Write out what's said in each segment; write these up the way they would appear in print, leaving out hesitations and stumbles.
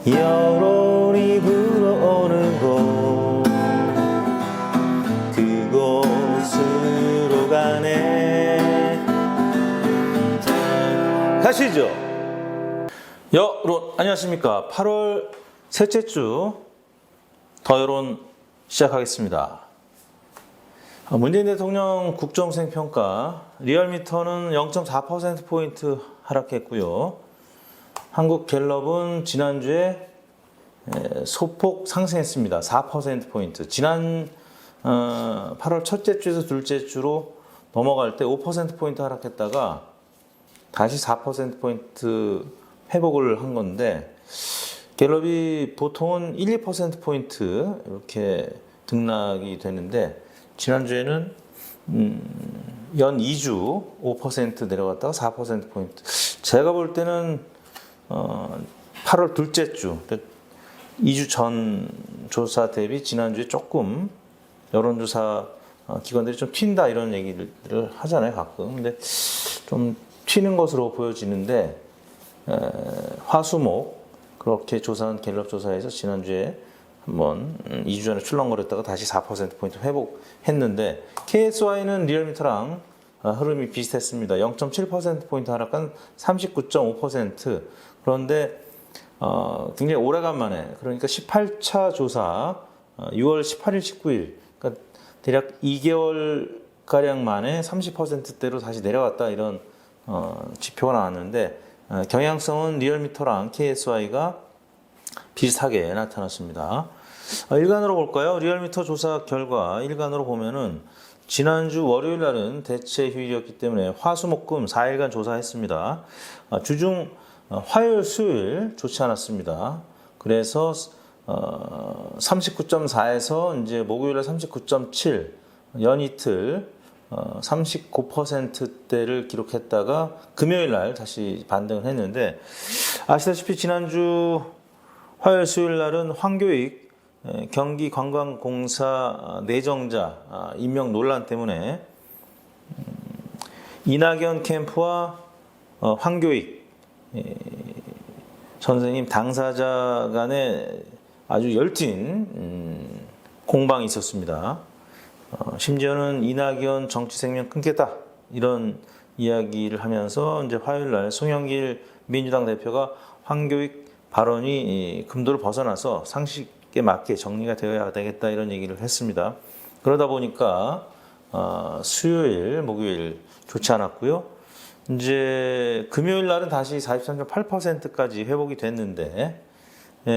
여론이 불어오는 곳 그곳으로 가네. 가시죠. 여러분 안녕하십니까. 8월 셋째 주 더 여론 시작하겠습니다. 문재인 대통령 국정수행평가 리얼미터는 0.4%포인트 하락했고요. 한국갤럽은 지난주에 소폭 상승했습니다. 4%포인트. 지난 8월 첫째 주에서 둘째 주로 넘어갈 때 5%포인트 하락했다가 다시 4%포인트 회복을 한 건데, 갤럽이 보통은 1, 2%포인트 이렇게 등락이 되는데, 지난주에는 연 2주 5% 내려갔다가 4%포인트. 제가 볼 때는 8월 둘째 주, 2주 전 조사 대비 지난주에 조금 여론조사 기관들이 좀 튄다 이런 얘기를 하잖아요, 가끔. 근데 좀 튀는 것으로 보여지는데, 화수목 그렇게 조사한 갤럽 조사에서 지난주에 한번 2주 전에 출렁거렸다가 다시 4%포인트 회복했는데, KSY는 리얼미터랑 흐름이 비슷했습니다. 0.7%포인트 하락한 39.5%. 그런데 굉장히 오래간만에, 그러니까 18차 조사 6월 18일, 19일, 그러니까 대략 2개월가량 만에 30%대로 다시 내려왔다, 이런 지표가 나왔는데, 경향성은 리얼미터랑 KSY가 비슷하게 나타났습니다. 일간으로 볼까요? 리얼미터 조사 결과 일간으로 보면은 지난주 월요일 날은 대체 휴일이었기 때문에 화수목금 4일간 조사했습니다. 주중 화요일 수요일 좋지 않았습니다. 그래서 39.4에서 이제 목요일에 39.7 연이틀 39%대를 기록했다가 금요일 날 다시 반등을 했는데, 아시다시피 지난주 화요일 수요일 날은 황교익 경기관광공사 내정자 임명 논란 때문에 이낙연 캠프와 황교익 선생님 당사자 간에 아주 열띤 공방이 있었습니다. 심지어는 이낙연 정치 생명 끊겠다 이런 이야기를 하면서 이제 화요일 날 송영길 민주당 대표가 황교익 발언이 금도를 벗어나서 상식에 맞게 정리가 되어야 되겠다 이런 얘기를 했습니다. 그러다 보니까 수요일, 목요일 좋지 않았고요. 이제 금요일 날은 다시 43.8%까지 회복이 됐는데,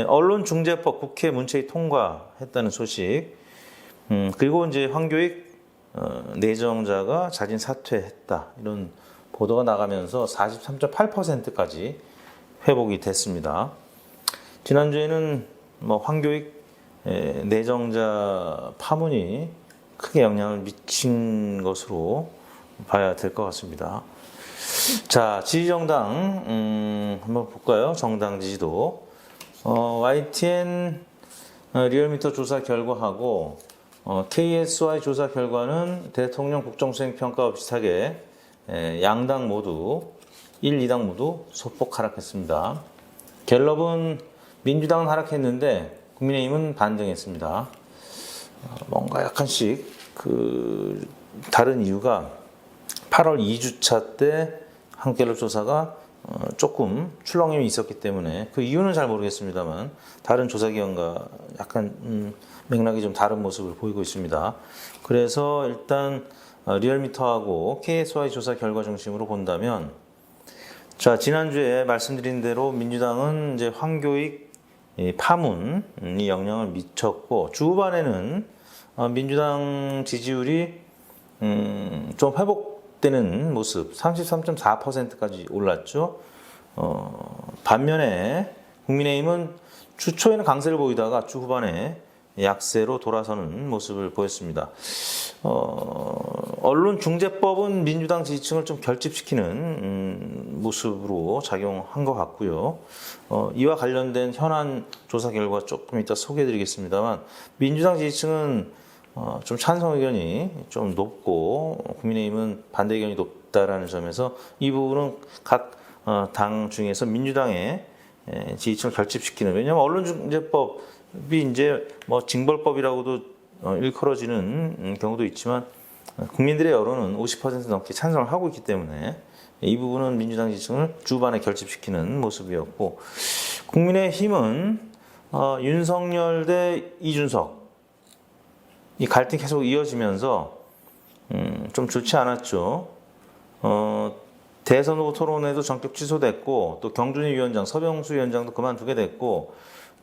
언론중재법 국회 문체위 통과했다는 소식, 그리고 이제 황교익 내정자가 자진 사퇴했다 이런 보도가 나가면서 43.8%까지 회복이 됐습니다. 지난주에는 황교익 내정자 파문이 크게 영향을 미친 것으로 봐야 될 것 같습니다. 자, 지지정당 한번 볼까요? 정당 지지도 YTN 리얼미터 조사 결과하고 KSY 조사 결과는 대통령 국정수행평가와 비슷하게 양당 모두 1, 2당 모두 소폭 하락했습니다. 갤럽은 민주당은 하락했는데 국민의힘은 반등했습니다. 뭔가 약간씩 다른 이유가 8월 2주차 때 한국갤럽 조사가 조금 출렁임이 있었기 때문에, 그 이유는 잘 모르겠습니다만 다른 조사기관과 약간 맥락이 좀 다른 모습을 보이고 있습니다. 그래서 일단 리얼미터하고 KSY 조사 결과 중심으로 본다면, 자, 지난주에 말씀드린 대로 민주당은 이제 황교익 파문이 영향을 미쳤고, 주 후반에는 민주당 지지율이 좀 회복되는 모습, 33.4%까지 올랐죠. 반면에 국민의힘은 주 초에는 강세를 보이다가 주 후반에 약세로 돌아서는 모습을 보였습니다. 언론중재법은 민주당 지지층을 좀 결집시키는 모습으로 작용한 것 같고요. 이와 관련된 현안 조사 결과 조금 이따 소개해드리겠습니다만, 민주당 지지층은 좀 찬성 의견이 좀 높고 국민의힘은 반대 의견이 높다라는 점에서 이 부분은 각 당 중에서 민주당의 지지층을 결집시키는, 왜냐하면 언론중재법이 이제 뭐 징벌법이라고도 일컬어지는 경우도 있지만 국민들의 여론은 50% 넘게 찬성을 하고 있기 때문에 이 부분은 민주당 지지층을 주반에 결집시키는 모습이었고, 국민의힘은 윤석열 대 이준석 이 갈등이 계속 이어지면서 좀 좋지 않았죠. 대선 후보 토론회도 전격 취소됐고, 또 경준희 위원장, 서병수 위원장도 그만두게 됐고,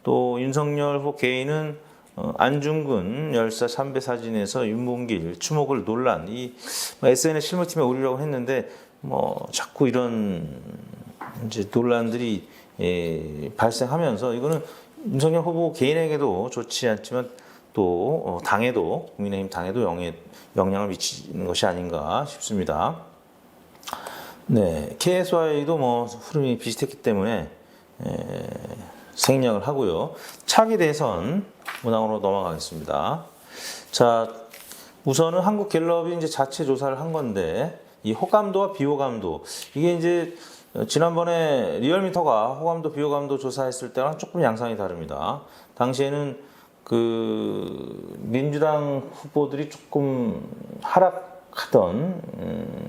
또 윤석열 후보 개인은 안중근 열사 참배 사진에서 윤봉길 추모글 논란, 이 SNS 실무팀에 올리려고 했는데 뭐 자꾸 이런 이제 논란들이 발생하면서, 이거는 윤석열 후보 개인에게도 좋지 않지만 또 당에도, 국민의힘 당에도 영향을 미치는 것이 아닌가 싶습니다. 네, KSY도 뭐 흐름이 비슷했기 때문에 생략을 하고요. 차기 대선 문항으로 넘어가겠습니다. 자, 우선은 한국갤럽이 이제 자체 조사를 한 건데, 이 호감도와 비호감도, 이게 이제 지난번에 리얼미터가 호감도 비호감도 조사했을 때랑 조금 양상이 다릅니다. 당시에는 그 민주당 후보들이 조금 하락하던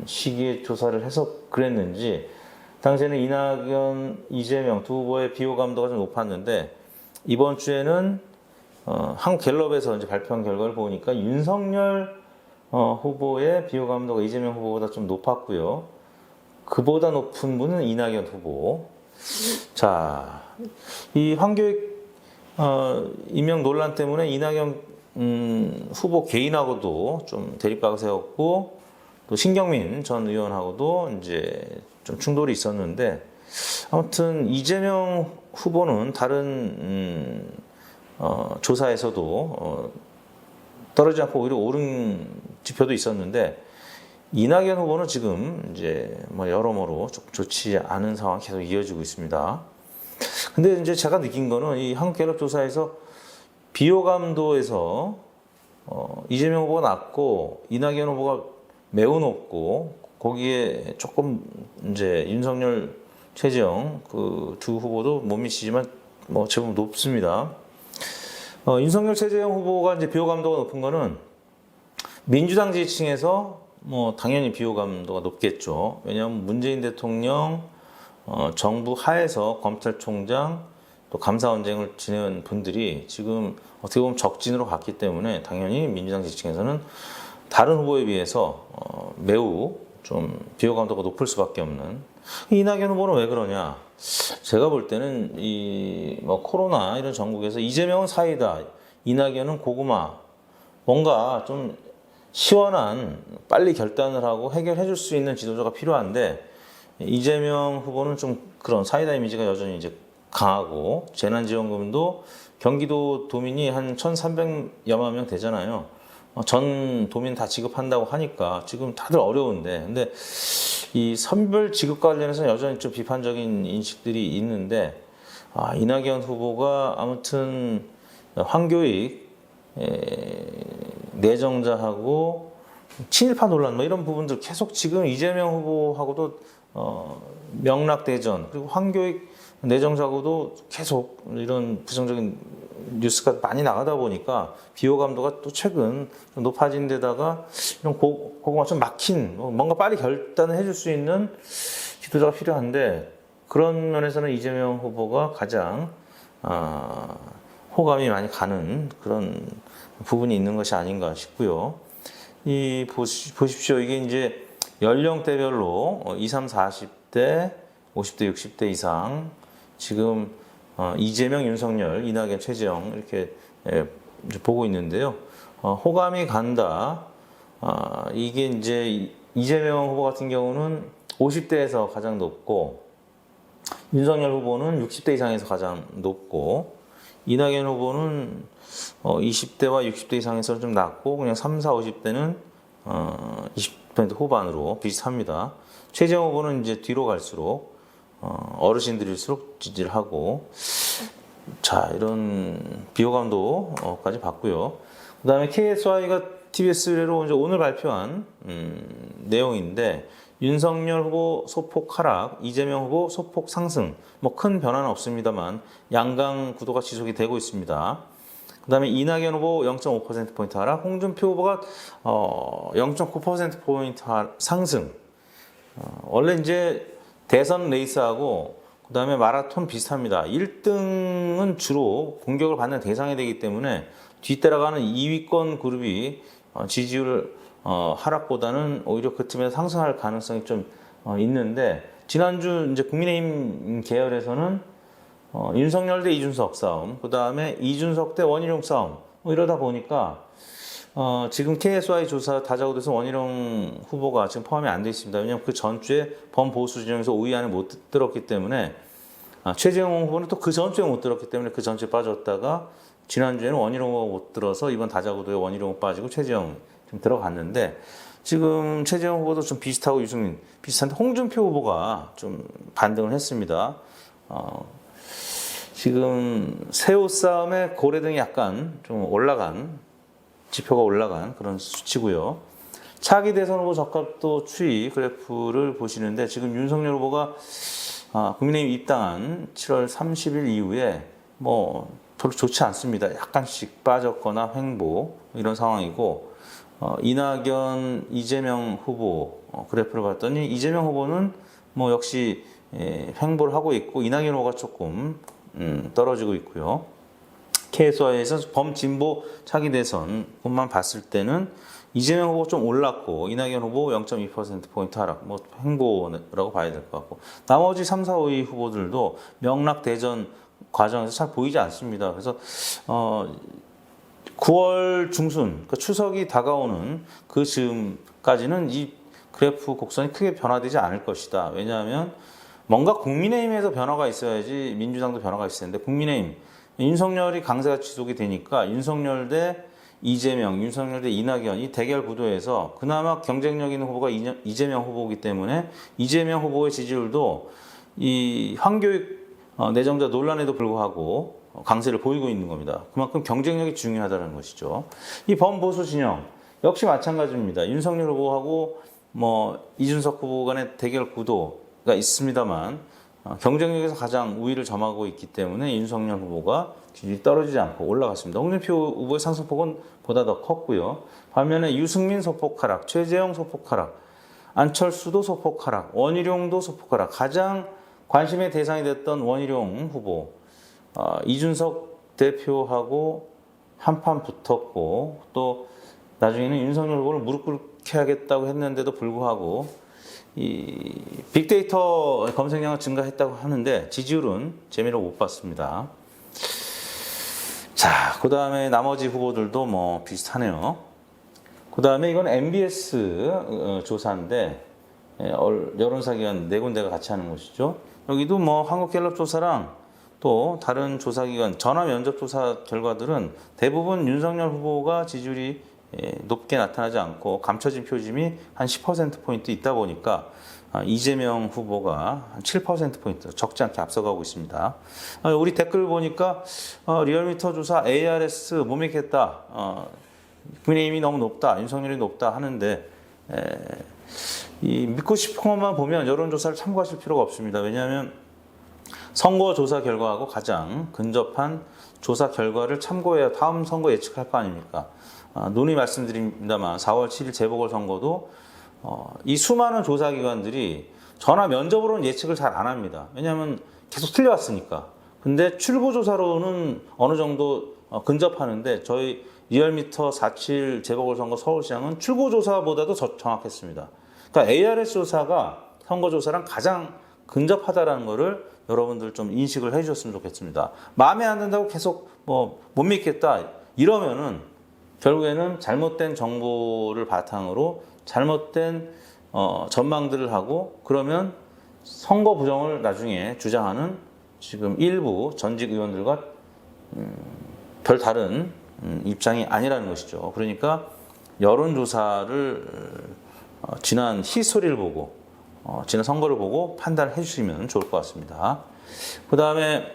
시기에 조사를 해서 그랬는지, 당시에는 이낙연, 이재명 두 후보의 비호감도가 좀 높았는데, 이번 주에는 한국갤럽에서 이제 발표한 결과를 보니까 윤석열 후보의 비호감도가 이재명 후보보다 좀 높았고요. 그보다 높은 분은 이낙연 후보. 자, 이 황교익 임명 논란 때문에 이낙연 후보 개인하고도 좀 대립각을 세웠고, 또 신경민 전 의원하고도 이제 좀 충돌이 있었는데, 아무튼 이재명 후보는 다른 조사에서도 떨어지지 않고 오히려 오른 지표도 있었는데, 이낙연 후보는 지금 이제 뭐 여러모로 좀 좋지 않은 상황이 계속 이어지고 있습니다. 근데 이제 제가 느낀 거는 이 한국갤럽 조사에서 비호감도에서 이재명 후보가 낮고 이낙연 후보가 매우 높고, 거기에 조금 이제 윤석열, 최재형 그 두 후보도 못 미치지만 뭐 제법 높습니다. 윤석열, 최재형 후보가 이제 비호감도가 높은 거는 민주당 지지층에서 뭐 당연히 비호감도가 높겠죠. 왜냐하면 문재인 대통령 정부 하에서 검찰총장 또 감사원장을 지낸 분들이 지금 어떻게 보면 적진으로 갔기 때문에 당연히 민주당 지지층에서는 다른 후보에 비해서 매우 좀 비호감도가 높을 수밖에 없는. 이낙연 후보는 왜 그러냐? 제가 볼 때는 이 뭐 코로나 이런 전국에서 이재명은 사이다, 이낙연은 고구마, 뭔가 좀 시원한 빨리 결단을 하고 해결해 줄 수 있는 지도자가 필요한데, 이재명 후보는 좀 그런 사이다 이미지가 여전히 이제 강하고, 재난지원금도 경기도 도민이 한 1,300여만 명 되잖아요. 전 도민 다 지급한다고 하니까 지금 다들 어려운데, 근데 이 선별 지급 관련해서 여전히 좀 비판적인 인식들이 있는데, 이낙연 후보가 아무튼 황교익 내정자하고 친일파 논란 뭐 이런 부분들 계속 지금 이재명 후보하고도 명락대전, 그리고 황교익 내정자하고도 계속 이런 부정적인 뉴스가 많이 나가다 보니까 비호감도가 또 최근 높아진 데다가 이런 고구마 좀 막힌, 뭔가 빨리 결단을 해줄 수 있는 지도자가 필요한데, 그런 면에서는 이재명 후보가 가장 호감이 많이 가는 그런 부분이 있는 것이 아닌가 싶고요. 보십시오. 이게 이제 연령대별로 20, 30, 40대, 50대, 60대 이상, 지금 이재명, 윤석열, 이낙연, 최재형 이렇게 보고 있는데요. 호감이 간다. 이게 이제 이재명 후보 같은 경우는 50대에서 가장 높고, 윤석열 후보는 60대 이상에서 가장 높고, 이낙연 후보는 20대와 60대 이상에서 좀 낮고, 그냥 3, 4, 50대는 20% 후반으로 비슷합니다. 최재형 후보는 이제 뒤로 갈수록 어르신들일수록 지지를 하고, 자, 이런 비호감도까지 봤고요. 그 다음에 KSY가 TBS 의뢰로 이제 오늘 발표한 내용인데, 윤석열 후보 소폭 하락, 이재명 후보 소폭 상승. 뭐 큰 변화는 없습니다만 양강 구도가 지속이 되고 있습니다. 그다음에 이낙연 후보 0.5%포인트 하락, 홍준표 후보가 0.9%포인트 상승. 원래 이제 대선 레이스하고 그다음에 마라톤 비슷합니다. 1등은 주로 공격을 받는 대상이 되기 때문에 뒤따라가는 2위권 그룹이 지지율 하락보다는 오히려 그 틈에서 상승할 가능성이 좀 있는데, 지난주 이제 국민의힘 계열에서는 윤석열 대 이준석 싸움, 그 다음에 이준석 대 원희룡 싸움, 뭐 이러다 보니까 지금 KSI 조사 다자고 돼서 원희룡 후보가 지금 포함이 안 돼 있습니다. 왜냐하면 그 전주에 범보수 진영에서 5위 안에 못 들었기 때문에, 최재형 후보는 또 그 전주에 못 들었기 때문에 그 전주에 빠졌다가 지난주에는 원희룡 후보가 못 들어서 이번 다자구도에 원희룡 빠지고 최재형 좀 들어갔는데, 지금 최재형 후보도 좀 비슷하고 유승민 비슷한데 홍준표 후보가 좀 반등을 했습니다. 지금 새우 싸움에 고래등이 약간 좀 올라간, 지표가 올라간 그런 수치고요. 차기 대선 후보 적합도 추이 그래프를 보시는데, 지금 윤석열 후보가 국민의힘 입당한 7월 30일 이후에 뭐 별로 좋지 않습니다. 약간씩 빠졌거나 횡보 이런 상황이고, 이낙연, 이재명 후보 그래프를 봤더니 이재명 후보는 뭐 역시 횡보를 하고 있고, 이낙연 후보가 조금 떨어지고 있고요. KSI에서 범진보 차기 대선만 봤을 때는 이재명 후보 좀 올랐고 이낙연 후보 0.2%포인트 하락, 뭐 횡보라고 봐야 될 것 같고, 나머지 3, 4, 5위 후보들도 명락 대전 과정에서 잘 보이지 않습니다. 그래서 9월 중순, 그러니까 추석이 다가오는 그 즈음까지는 이 그래프 곡선이 크게 변화되지 않을 것이다. 왜냐하면 뭔가 국민의힘에서 변화가 있어야지 민주당도 변화가 있을 텐데, 국민의힘 윤석열이 강세가 지속이 되니까 윤석열 대 이재명, 윤석열 대 이낙연 이 대결 구도에서 그나마 경쟁력 있는 후보가 이재명 후보이기 때문에 이재명 후보의 지지율도 이 황교익 내정자 논란에도 불구하고 강세를 보이고 있는 겁니다. 그만큼 경쟁력이 중요하다는 것이죠. 이 범보수 진영 역시 마찬가지입니다. 윤석열 후보하고 뭐 이준석 후보 간의 대결 구도가 있습니다만 경쟁력에서 가장 우위를 점하고 있기 때문에 윤석열 후보가 지지율이 떨어지지 않고 올라갔습니다. 홍준표 후보의 상승폭은 보다 더 컸고요. 반면에 유승민 소폭 하락, 최재형 소폭 하락, 안철수도 소폭 하락, 원희룡도 소폭 하락. 가장 관심의 대상이 됐던 원희룡 후보, 이준석 대표하고 한판 붙었고, 또 나중에는 윤석열 후보를 무릎 꿇게 하겠다고 했는데도 불구하고 이 빅데이터 검색량은 증가했다고 하는데 지지율은 재미를 못 봤습니다. 자, 그 다음에 나머지 후보들도 뭐 비슷하네요. 그 다음에 이건 MBS 조사인데, 여론사기관 네 군데가 같이 하는 것이죠. 여기도 뭐 한국갤럽 조사랑 또 다른 조사기관 전화 면접 조사 결과들은 대부분 윤석열 후보가 지지율이 높게 나타나지 않고 감춰진 표심이 한 10%포인트 있다 보니까 이재명 후보가 한 7%포인트 적지 않게 앞서가고 있습니다. 우리 댓글 보니까 리얼미터 조사 ARS 못 믿겠다, 국민의힘이 너무 높다, 윤석열이 높다 하는데, 이 믿고 싶은 것만 보면 여론조사를 참고하실 필요가 없습니다. 왜냐하면 선거 조사 결과하고 가장 근접한 조사 결과를 참고해야 다음 선거 예측할 거 아닙니까? 누누이 말씀드립니다만 4월 7일 재보궐선거도 이 수많은 조사기관들이 전화 면접으로는 예측을 잘 안 합니다. 왜냐하면 계속 틀려왔으니까. 근데 출구조사로는 어느 정도 근접하는데, 저희 리얼미터 4.7 재보궐선거 서울시장은 출구조사보다도 정확했습니다. 그러니까 ARS 조사가 선거조사랑 가장 근접하다라는 거를 여러분들 좀 인식을 해주셨으면 좋겠습니다. 마음에 안 든다고 계속 뭐 못 믿겠다 이러면은 결국에는 잘못된 정보를 바탕으로 잘못된 전망들을 하고, 그러면 선거 부정을 나중에 주장하는 지금 일부 전직 의원들과 별 다른 입장이 아니라는 것이죠. 그러니까 여론조사를 지난 히스토리를 보고 지난 선거를 보고 판단해 주시면 좋을 것 같습니다. 그 다음에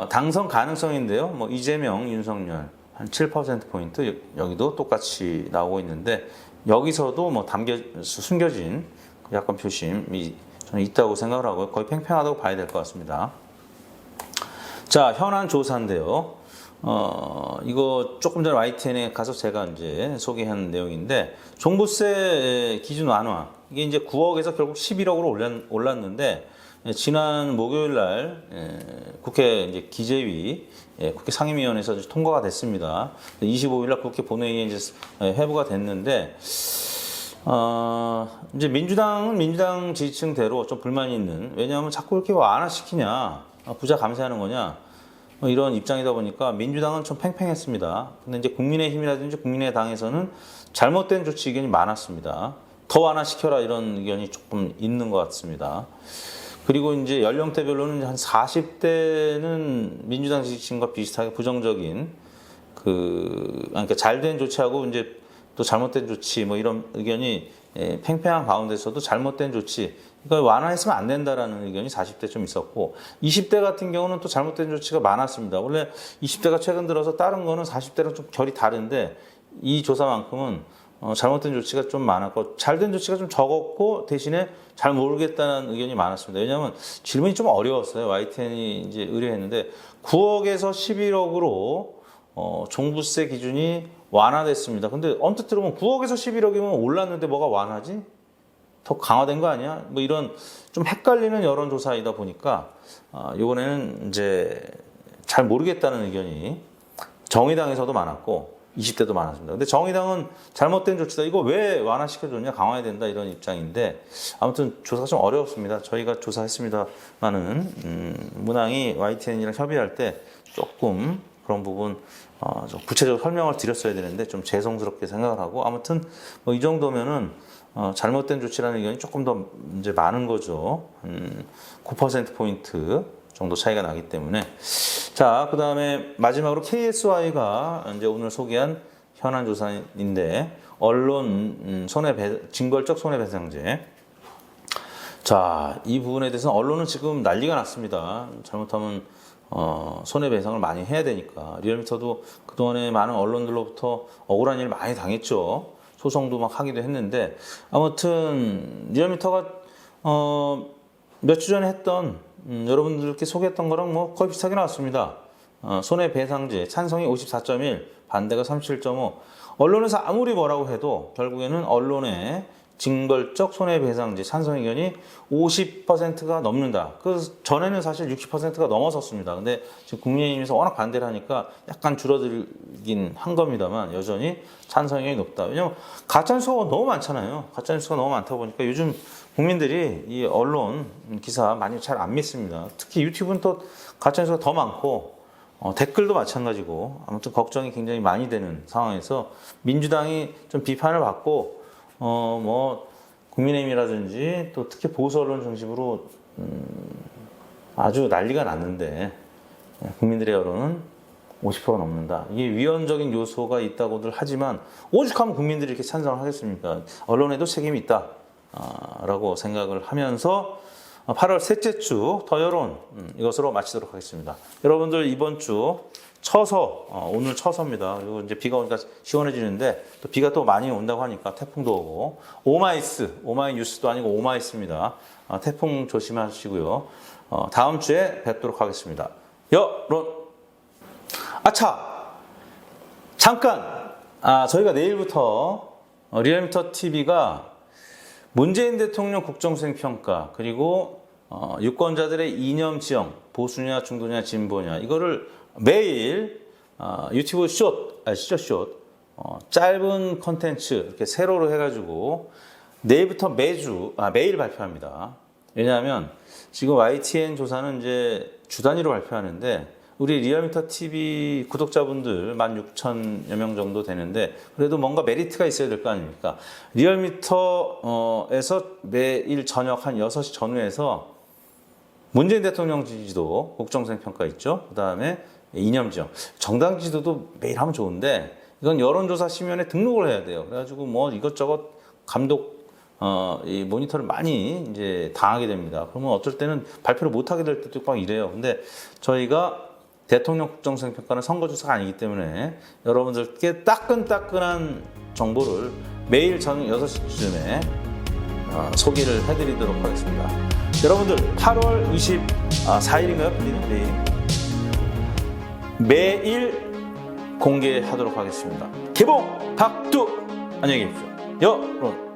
당선 가능성인데요. 뭐 이재명, 윤석열 한 7%포인트 여기도 똑같이 나오고 있는데, 여기서도 뭐 숨겨진 약간 표심이 저는 있다고 생각을 하고요. 거의 팽팽하다고 봐야 될 것 같습니다. 자, 현안 조사인데요. 이거 조금 전에 YTN에 가서 제가 이제 소개한 내용인데, 종부세 기준 완화. 이게 이제 9억에서 결국 11억으로 올랐는데, 지난 목요일 날 국회 이제 기재위, 국회 상임위원회에서 통과가 됐습니다. 25일 날 국회 본회의에 이제 회부가 됐는데, 이제 민주당은 민주당 지지층대로 좀 불만이 있는, 왜냐하면 자꾸 이렇게 완화시키냐, 부자 감세하는 거냐, 이런 입장이다 보니까 민주당은 좀 팽팽했습니다. 근데 이제 국민의힘이라든지 국민의당에서는 잘못된 조치 의견이 많았습니다. 더 완화시켜라 이런 의견이 조금 있는 것 같습니다. 그리고 이제 연령대별로는 한 40대는 민주당 지지층과 비슷하게 부정적인 그러니까 잘된 조치하고 이제 또 잘못된 조치 뭐 이런 의견이 팽팽한 가운데서도 잘못된 조치, 그러니까 완화했으면 안 된다라는 의견이 40대 좀 있었고, 20대 같은 경우는 또 잘못된 조치가 많았습니다. 원래 20대가 최근 들어서 다른 거는 40대랑 좀 결이 다른데 이 조사만큼은 잘못된 조치가 좀 많았고 잘된 조치가 좀 적었고, 대신에 잘 모르겠다는 의견이 많았습니다. 왜냐하면 질문이 좀 어려웠어요. YTN이 이제 의뢰했는데 9억에서 11억으로 종부세 기준이 완화됐습니다. 근데 언뜻 들으면 9억에서 11억이면 올랐는데 뭐가 완화지? 더 강화된 거 아니야? 뭐 이런 좀 헷갈리는 여론조사이다 보니까 이번에는 이제 잘 모르겠다는 의견이 정의당에서도 많았고 20대도 많았습니다. 근데 정의당은 잘못된 조치다. 이거 왜 완화시켜줬냐? 강화해야 된다. 이런 입장인데 아무튼 조사가 좀 어려웠습니다. 저희가 조사했습니다만은 문항이 YTN이랑 협의할 때 조금 그런 부분 좀 구체적으로 설명을 드렸어야 되는데 좀 죄송스럽게 생각을 하고, 아무튼 뭐 이 정도면은 잘못된 조치라는 의견이 조금 더 이제 많은 거죠. 9%포인트 정도 차이가 나기 때문에. 자, 그 다음에 마지막으로 KSY가 이제 오늘 소개한 현안 조사인데, 언론 징벌적 손해배상제. 자, 이 부분에 대해서는 언론은 지금 난리가 났습니다. 잘못하면 손해배상을 많이 해야 되니까. 리얼미터도 그동안에 많은 언론들로부터 억울한 일 많이 당했죠. 소송도 막 하기도 했는데, 아무튼 리얼미터가 몇 주 전에 했던 여러분들께 소개했던 거랑 뭐 거의 비슷하게 나왔습니다. 손해배상제 찬성이 54.1, 반대가 37.5. 언론에서 아무리 뭐라고 해도 결국에는 언론의 징벌적 손해배상제 찬성 의견이 50%가 넘는다. 그 전에는 사실 60%가 넘어섰습니다. 근데 지금 국민의힘에서 워낙 반대를 하니까 약간 줄어들긴 한 겁니다만 여전히 찬성 의견이 높다. 왜냐면 가짜뉴스가 너무 많잖아요. 가짜뉴스가 너무 많다 보니까 요즘 국민들이 이 언론 기사 많이 잘 안 믿습니다. 특히 유튜브는 또 가짜뉴스가 더 많고 댓글도 마찬가지고, 아무튼 걱정이 굉장히 많이 되는 상황에서 민주당이 좀 비판을 받고 뭐 국민의힘이라든지 또 특히 보수 언론 중심으로 아주 난리가 났는데 국민들의 여론은 50%가 넘는다. 이게 위헌적인 요소가 있다고들 하지만 오죽하면 국민들이 이렇게 찬성을 하겠습니까? 언론에도 책임이 있다 라고 생각을 하면서 8월 셋째 주 더 여론 이것으로 마치도록 하겠습니다. 여러분들 이번 주 처서, 오늘 처서입니다. 그리고 이제 비가 오니까 시원해지는데 또 비가 또 많이 온다고 하니까 태풍도 오고, 오마이뉴스도 아니고 오마이스입니다. 태풍 조심하시고요. 다음 주에 뵙도록 하겠습니다. 여론. 아차! 잠깐! 저희가 내일부터 리얼미터 TV가 문재인 대통령 국정수행 평가, 그리고 유권자들의 이념 지형, 보수냐 중도냐 진보냐, 이거를 매일 유튜브 숏, 짧은 컨텐츠 이렇게 세로로 해가지고 내일부터 매일 발표합니다. 왜냐하면 지금 YTN 조사는 이제 주 단위로 발표하는데 우리 리얼미터 TV 구독자분들 16,000여 명 정도 되는데 그래도 뭔가 메리트가 있어야 될 거 아닙니까? 리얼미터에서 매일 저녁 한 6시 전후에서 문재인 대통령 지지도 국정수행 평가 있죠. 그 다음에 이념지형, 정당 지지도도 매일 하면 좋은데 이건 여론조사 심의원에 등록을 해야 돼요. 그래가지고 뭐 이것저것 감독 이 모니터를 많이 이제 당하게 됩니다. 그러면 어쩔 때는 발표를 못 하게 될 때도 막 이래요. 근데 저희가 대통령 국정수행 평가는 선거조사가 아니기 때문에 여러분들께 따끈따끈한 정보를 매일 저녁 6시쯤에 소개를 해드리도록 하겠습니다. 여러분들 8월 24일인가요? 매일 공개하도록 하겠습니다. 개봉 박두! 안녕히 계십시오. 여러분.